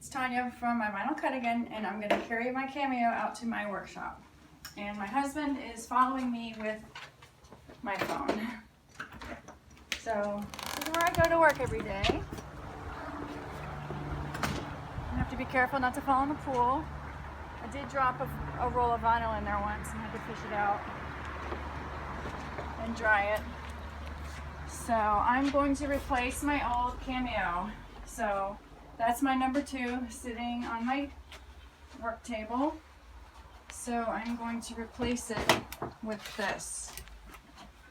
It's Tanya from my Vinyl Cut again, and I'm going to carry my Cameo out to my workshop. And my husband is following me with my phone. So this is where I go to work every day. You have to be careful not to fall in the pool. I did drop a roll of vinyl in there once and had to fish it out and dry it. So I'm going to replace my old Cameo. So that's my number 2 sitting on my work table. So I'm going to replace it with this.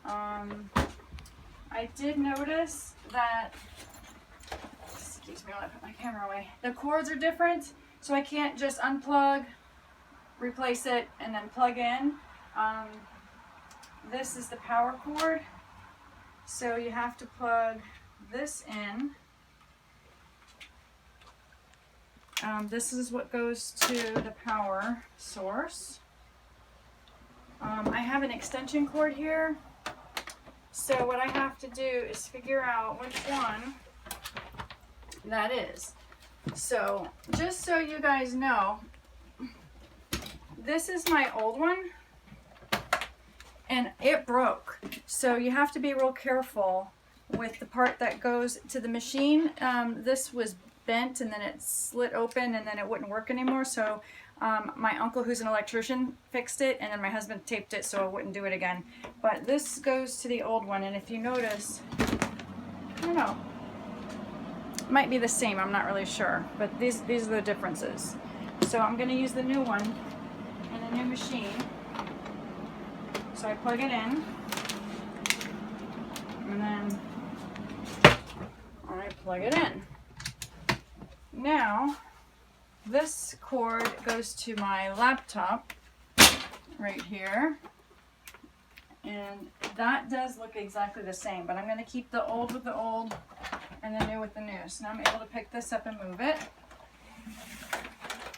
I did notice that, excuse me, I'll put my camera away. The cords are different, so I can't just unplug, replace it, and then plug in. This is the power cord, so you have to plug this in. This is what goes to the power source. I have an extension cord here, so what I have to do is figure out which one that is. So just so you guys know, this is my old one and it broke, so you have to be real careful with the part that goes to the machine. This was bent and then it slit open and then it wouldn't work anymore, so my uncle, who's an electrician, fixed it, and then my husband taped it so I wouldn't do it again. But this goes to the old one, and if you notice, I don't know, it might be the same, I'm not really sure, but these are the differences. So I'm going to use the new one in the new machine. So I plug it in, and then I plug it in. Now, this cord goes to my laptop right here, and that does look exactly the same, but I'm going to keep the old with the old and the new with the new. So now I'm able to pick this up and move it.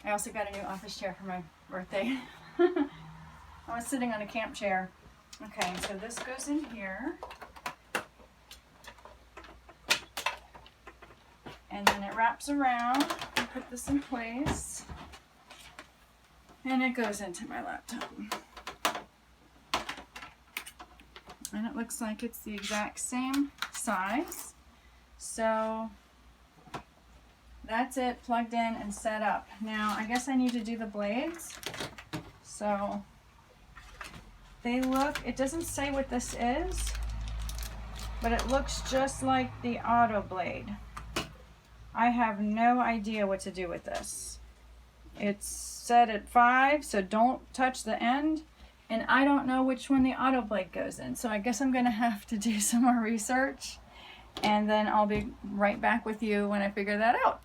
I also got a new office chair for my birthday. I was sitting on a camp chair. Okay, so this goes in here. And then it wraps around. I put this in place. And it goes into my laptop. And it looks like it's the exact same size. So that's it, plugged in and set up. Now I guess I need to do the blades. So they look, it doesn't say what this is, but it looks just like the auto blade. I have no idea what to do with this. It's set at 5, so don't touch the end. And I don't know which one the auto blade goes in. So I guess I'm gonna have to do some more research, and then I'll be right back with you when I figure that out.